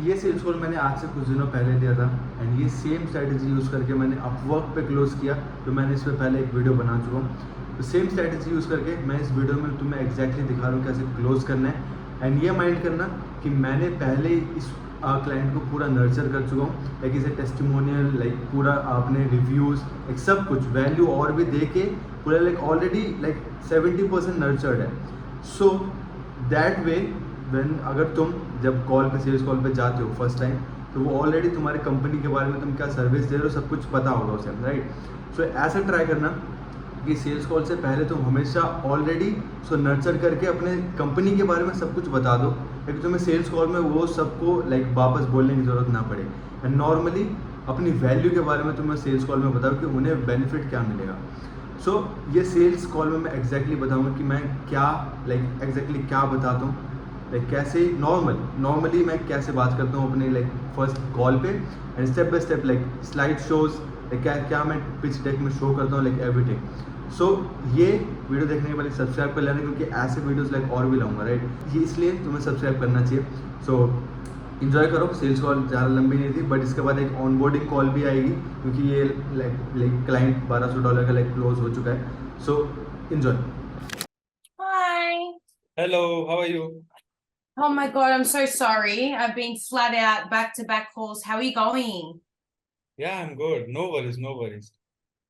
ये sales call मैंने आज से कुछ दिनों पहले लिया था एंड ये सेम स्ट्रैटेजी यूज़ करके मैंने अपवर्क पे क्लोज़ किया, तो मैंने इस पर पहले एक वीडियो बना चुका हूँ। तो सेम स्ट्रैटेजी यूज़ करके मैं इस वीडियो में तुम्हें एग्जैक्टली दिखा रहा हूँ कैसे क्लोज़ करना है। एंड ये माइंड करना कि मैंने पहले इस क्लाइंट को पूरा नर्चर कर चुका हूँ, लाइक इसे टेस्टिमोनियल, लाइक पूरा आपने रिव्यूज़, लाइक सब कुछ वैल्यू और भी दे के पूरा लाइक ऑलरेडी लाइक 70% नर्चर्ड है। सो दैट वे व्हेन अगर तुम जब कॉल पे सेल्स कॉल पे जाते हो फर्स्ट टाइम, तो वो ऑलरेडी तुम्हारी कंपनी के बारे में तुम क्या सर्विस दे रहे हो सब कुछ पता होगा उसे, राइट। सो ऐसा ट्राई करना कि सेल्स कॉल से पहले तुम हमेशा ऑलरेडी सो नर्चर करके अपने कंपनी के बारे में सब कुछ बता दो, लेकिन तुम्हें सेल्स कॉल में वो सबको लाइक वापस बोलने की ज़रूरत ना पड़े। एंड नॉर्मली अपनी वैल्यू के बारे में तुम्हें सेल्स कॉल में बताओ कि उन्हें बेनिफिट क्या मिलेगा। सो ये सेल्स कॉल में मैं एग्जैक्टली बताऊंगा कि मैं क्या लाइक एग्जैक्टली क्या बताता हूँ, लाइक कैसे नॉर्मली मैं कैसे बात करता हूँ अपने लाइक फर्स्ट कॉल पे, and step by step like slide shows, like क्या क्या मैं पिच डेक में शो करता हूँ, लाइक एवरीथिंग। सो ये वीडियो देखने के बाद सब्सक्राइब कर लेना, क्योंकि ऐसे वीडियोस लाइक और भी लाऊंगा, राइट। ये इसलिए तुम्हें सब्सक्राइब करना चाहिए। सो इन्जॉय करो। सेल्स कॉल ज़्यादा लंबी नहीं थी, बट इसके बाद एक ऑनबोर्डिंग कॉल भी आएगी, क्योंकि ये लाइक क्लाइंट $1200 का लाइक क्लोज हो चुका है। सो enjoy. Hi. Hello, how are you? Oh my God, I'm so sorry. I've been flat out back-to-back calls. How are you going? Yeah, I'm good. No worries, no worries.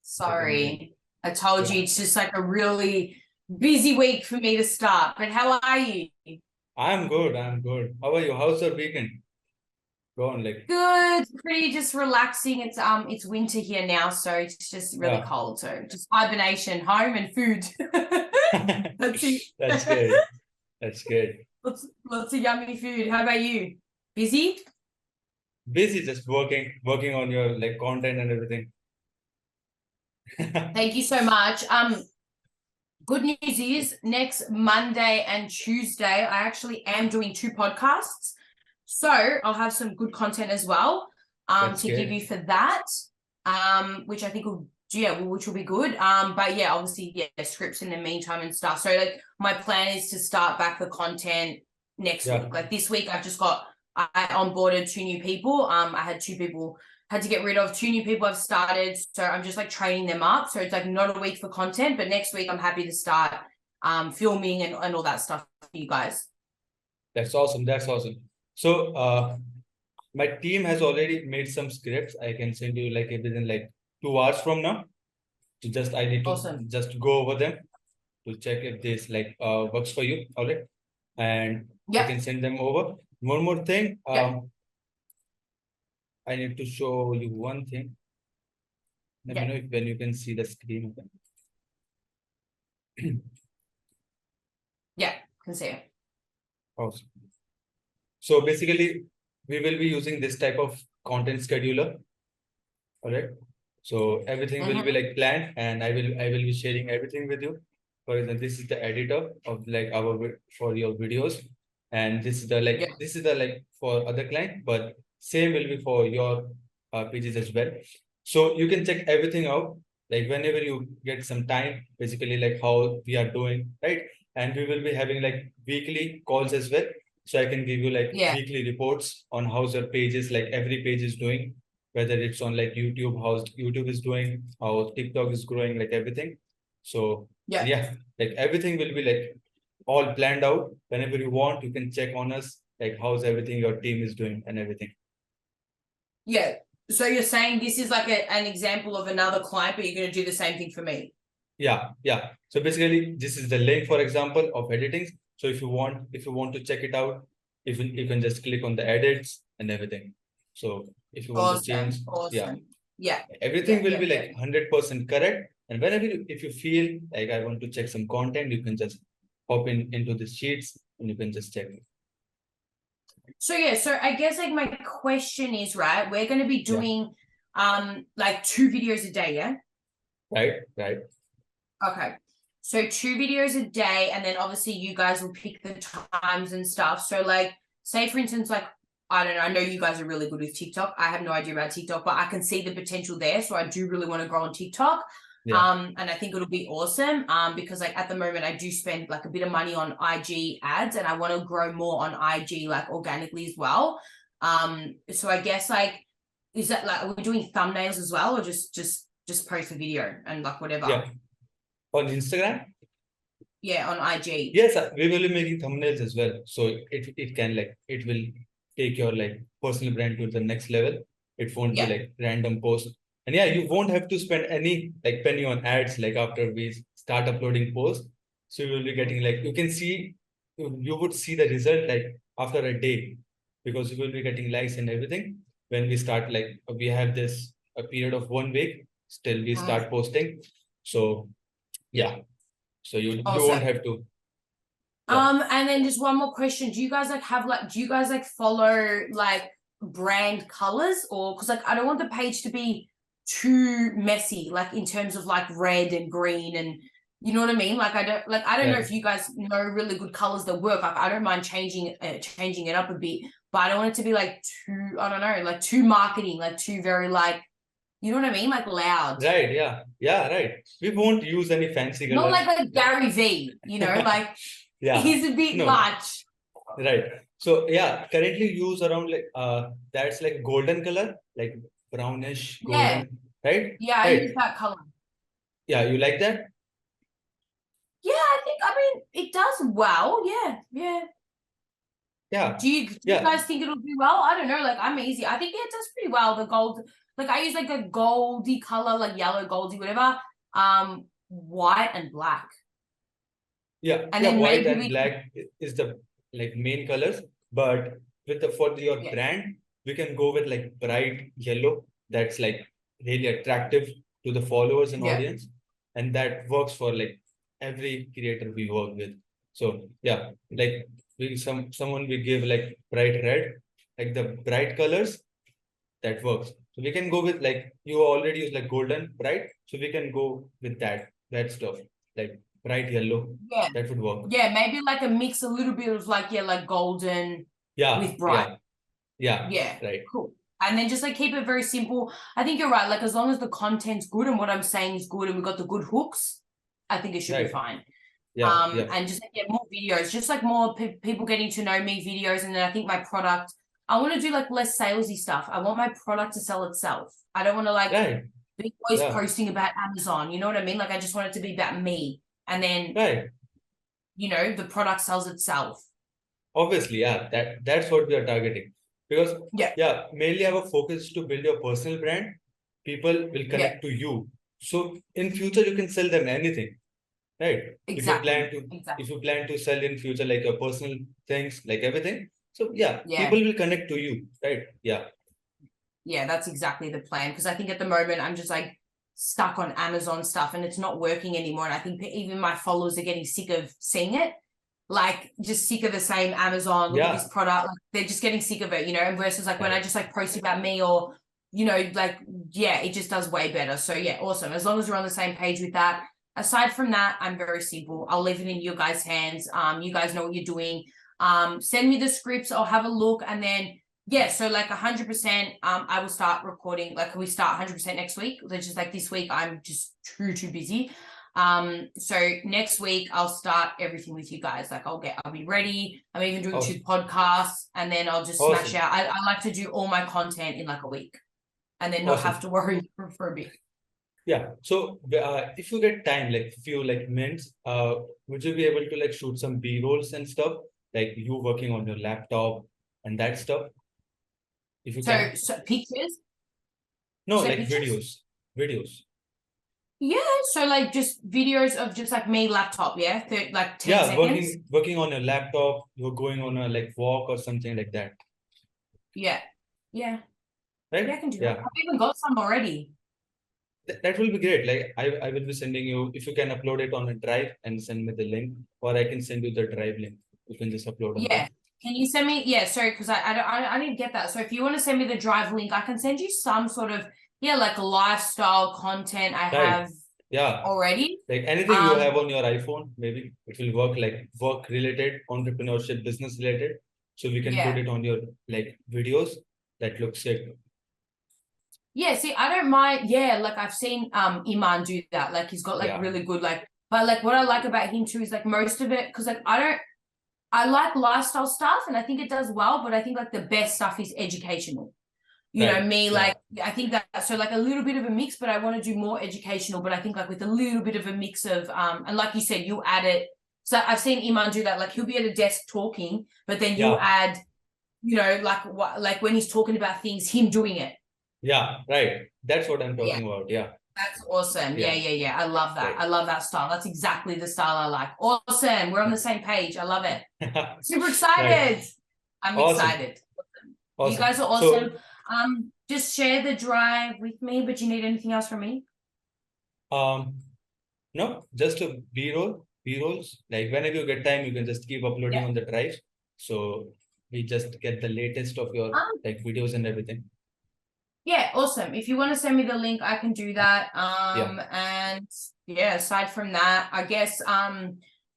Sorry. I told you Yeah. it's just like a really busy week for me to start. But how are you? I'm good, I'm good. How are you? How's your weekend? Go on, like, Good, pretty just relaxing. It's winter here now, so it's just really yeah. cold. So just hibernation, home and food. That's it. That's good. That's good. Lots of yummy food. How about you? Busy? Busy, just working on your like content and everything. Thank you so much. Good news is next Monday and Tuesday, I actually am doing 2 podcasts. So I'll have some good content as well That's to good. give you for that, which I think will, which will be good. But yeah, obviously, yeah, scripts in the meantime and stuff. So like my plan is to start back the content next Yeah. week. Like this week, I onboarded 2 new people. I had 2 people, had to get rid of 2 new people I've started. So I'm just like training them up. So it's like not a week for content, but next week I'm happy to start filming and all that stuff for you guys. That's awesome. That's awesome. So my team has already made some scripts. I can send you like within like 2 hours from now. So I need to Awesome. just go over them to check if this like works for you. All right. And Yep. I can send them over. One more thing. Yep. I need to show you one thing. Let me Yep. know when you can see the screen. Yeah, can see it. Awesome. So basically, we will be using this type of content scheduler. All right. So everything will be like planned, and I will be sharing everything with you. For example, this is the editor of like for your videos, and this is the like this is the like for other client, but same will be for your pages as well. So you can check everything out like whenever you get some time, basically like how we are doing, right? And we will be having like weekly calls as well. So I can give you like weekly reports on how's your pages, like every page is doing, whether it's on like YouTube, how YouTube is doing, how TikTok is growing, like everything. So yeah, like everything will be like all planned out. Whenever you want, you can check on us, like how's everything your team is doing and everything. Yeah. So you're saying this is like an example of another client, but you're going to do the same thing for me. Yeah. So basically, this is the link, for example, of editing. So if you want to check it out, you can just click on the edits and everything. So if you want to change, everything will be like 100% correct. And whenever if you feel like I want to check some content, you can just hop into the sheets and you can just check it. So yeah, so I guess like my question is, right, we're going to be doing like 2 videos a day, yeah? Right. Okay. So 2 videos a day, and then obviously you guys will pick the times and stuff. So like, say for instance, like, I don't know, I know you guys are really good with TikTok. I have no idea about TikTok, but I can see the potential there. So I do really want to grow on TikTok. And I think it'll be awesome. Because like at the moment I do spend like a bit of money on IG ads, and I want to grow more on IG like organically as well. So I guess like, is that like, are we doing thumbnails as well, or just post the video and like whatever? Yeah. On Instagram? Yeah, on IG. Yes, we will be making thumbnails as well. So it can like, it will take your like personal brand to the next level. It won't be Yeah. like random post. And yeah, you won't have to spend any like penny on ads like after we start uploading posts. So you will be getting like, you can see, you would see the result like after a day, because you will be getting likes and everything. When we start, like we have this a period of 1 week, still we start posting. So yeah, so you won't Awesome. have to. Yeah. And then just one more question. Do you guys like follow like brand colors, or because like I don't want the page to be too messy, like in terms of like red and green and you know what I mean? Like I don't know Right. if you guys know really good colors that work. Like I don't mind changing it up a bit, but I don't want it to be like too, I don't know, like too marketing, like too very like, you know what I mean? Like loud. Right, yeah, right. We won't use any fancy Not colors. like Gary V, you know, like Yeah, he's a bit no, much. right. So yeah, currently use around like that's like golden color, like brownish Yeah. golden, right? Yeah, I Right. use that color. Yeah, you like that? Yeah, I mean, it does well. Yeah. Yeah, Do you yeah, guys think it'll do well? I don't know. Like, I'm easy. I think it does pretty well. The gold, like, I use like a goldy color, like yellow, goldy, whatever. White and black. yeah, And yeah. then White maybe and we black is the like main colors, but with the for your Yeah. brand, we can go with like bright yellow. That's like really attractive to the followers and Yeah. audience, and that works for like every creator we work with. So yeah, like someone we give like bright red, like the bright colors, that works. So we can go with like you already use like golden bright, so we can go with that stuff like bright yellow. Yeah. That would work. Yeah, maybe like a mix, a little bit of like, yeah, like golden Yeah, with bright. yeah, right. Cool. And then just like keep it very simple. I think you're right. Like as long as the content's good and what I'm saying is good and we've got the good hooks, I think it should be Right. fine. Yeah, And just like, more videos, just like more people getting to know me videos. And then I think my product, I want to do like less salesy stuff. I want my product to sell itself. I don't want to like right, be always yeah, posting about Amazon. You know what I mean? Like I just want it to be about me. And then, right. you know, the product sells itself. Obviously, yeah, that's what we are targeting. Because Yeah. mainly our focus is to build your personal brand. People will connect to you. So in future you can sell them anything, right? Exactly. If you plan to sell in future like your personal things, like everything. So yeah, Yeah. people will connect to you, right? Yeah. Yeah, that's exactly the plan. Because I think at the moment I'm just like stuck on Amazon stuff and it's not working anymore. And I think even my followers are getting sick of seeing it. Like just sick of the same Amazon, look at this product. Like, they're just getting sick of it, you know, and versus like when I just like post about me or, you know, like, yeah, it just does way better. So yeah, awesome. As long as we're on the same page with that. Aside from that, I'm very simple. I'll leave it in your guys' hands. You guys know what you're doing. Send me the scripts. I'll have a look. And then, yeah, so like 100%, I will start recording. Like we start 100% next week. Which is like this week, I'm just too busy. So next week I'll start everything with you guys. Like I'll be ready. I'm even doing 2 podcasts and then I'll just smash out. I like to do all my content in like a week and then not have to worry for a bit. Yeah. So if you get time, like few like minutes, would you be able to like shoot some B-rolls and stuff? Like you working on your laptop and that stuff? If you can. So pictures? No, So like pictures? videos. Yeah, so like just videos of just like me laptop, yeah? Like 10 seconds? working on your laptop, you're going on a like walk or something like that. Yeah. Right? Yeah, I can do that. I've even got some already. That will be great. Like I will be sending you, if you can upload it on a drive and send me the link, or I can send you the drive link. You can just upload on Yeah. Can you send me? Yeah, sorry, because I didn't get that. So if you want to send me the drive link, I can send you some sort of, yeah, like lifestyle content I have already. Like anything you have on your iPhone, maybe it will work, like work related, entrepreneurship, business related. So we can put it on your like videos. That looks sick. Yeah, see, I don't mind. Yeah, like I've seen Iman do that. Like he's got like really good like, but like what I like about him too is like most of it, because like I don't I like lifestyle stuff and I think it does well, but I think like the best stuff is educational. You know, Right, me, yeah. like, I think that, so like a little bit of a mix, but I want to do more educational, but I think like with a little bit of a mix of, and like you said, you add it. So I've seen Iman do that, like he'll be at a desk talking, but then you'll Yeah. add, you know, like what, like when he's talking about things, him doing it. Yeah, right. That's what I'm Yeah. talking about. Yeah. That's awesome. Yeah, Yeah. yeah, yeah. I love that. Right. I love that style. That's exactly the style I like. Awesome. We're on the same page. I love it. Super excited. Right. I'm Awesome. excited. You Awesome. guys are So, awesome. Just share the drive with me, but you need anything else from me? no, just a B-rolls. Like whenever you get time, you can just keep uploading Yeah. on the drive. So we just get the latest of your like videos and everything. Yeah, awesome. If you want to send me the link, I can do that. Yeah. And yeah, aside from that, I guess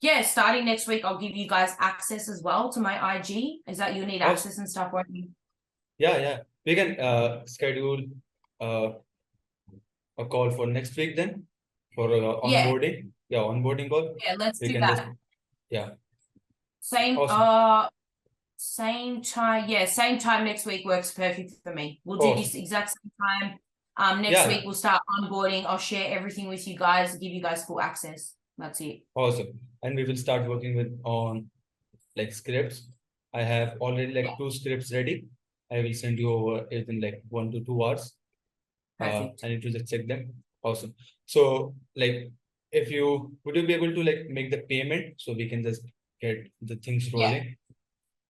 yeah, starting next week, I'll give you guys access as well to my IG. Is that you need Awesome. access and stuff, won't you? Yeah. We can schedule a call for next week then for onboarding. Yeah, onboarding call. Yeah, let's We do can that. just Same awesome. Same time. Yeah, same time next week works perfect for me. We'll do this Awesome. exact same time. Next Yeah. week we'll start onboarding. I'll share everything with you guys, give you guys full access. That's it. Awesome. And we will start working with on like scripts. I have already like 2 scripts ready. I will send you over within like 1 to 2 hours. Perfect. I need to just check them. Awesome. So like if you would you be able to like make the payment so we can just get the things rolling?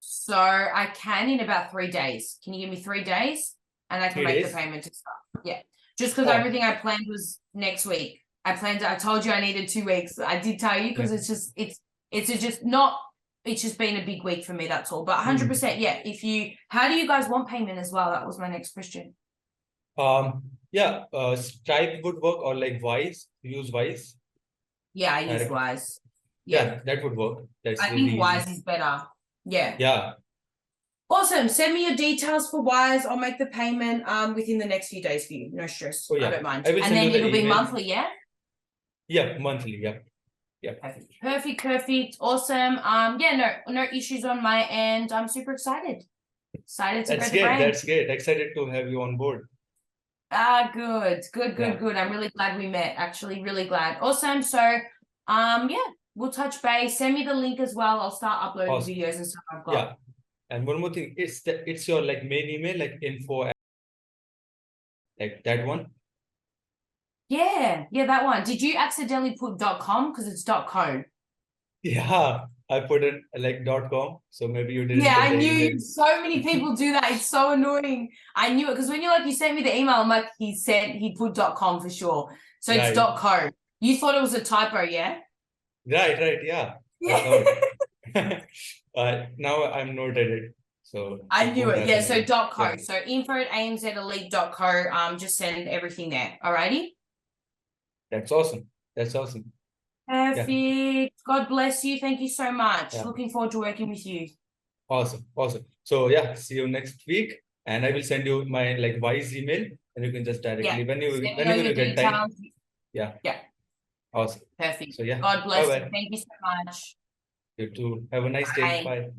So I can in about 3 days. Can you give me 3 days? And I can 3 make days? the payment to start. Yeah. Just because Oh. everything I planned was next week. I told you I needed 2 weeks. I did tell you because Yeah. it's just been a big week for me, that's all. But 100%, yeah. How do you guys want payment as well? That was my next question. Yeah, Stripe would work or like Wise, use Wise. Yeah, I use Direct. Wise. Yeah, that would work. That's I really think Wise easy. is better. Yeah. Yeah, Awesome. Send me your details for Wise. I'll make the payment within the next few days for you. No stress. Oh, yeah. I don't mind. I will And send then you the it'll be email. monthly, yeah? Yeah, monthly. Yeah. Perfect. Awesome. Yeah, no issues on my end. I'm super excited. Excited to That's grow the great. brand. That's great. Excited to have you on board. Good. Yeah. I'm really glad we met. Actually, really glad. Awesome. So, yeah, we'll touch base. Send me the link as well. I'll start uploading Awesome. videos and stuff I've got. Yeah. And one more thing, it's your like main email, like info, like that one. Yeah, that one. Did you accidentally put .com because it's .co? Yeah, I put it like .com, so maybe you didn't Yeah, get I the knew email. so many people do that. It's so annoying. I knew it because when you sent me the email, I'm like, he put .com for sure. So it's Right. .co. You thought it was a typo, yeah? Right, yeah. Yeah. Now I'm noted it. So I knew won't it. Yeah, happen so again. .co. Yeah. So info@amzelite.co. Just send everything there. Alrighty? That's awesome. Perfect. God bless you. Thank you so much. Yeah. Looking forward to working with you. Awesome. So yeah, see you next week. And I will send you my like Wise email and you can just directly Send me all whenever your you get time. details. Yeah. Yeah. Awesome. Perfect. So yeah. God bless you. Bye-bye. Thank you so much. You too. Have a nice day. Bye. Bye.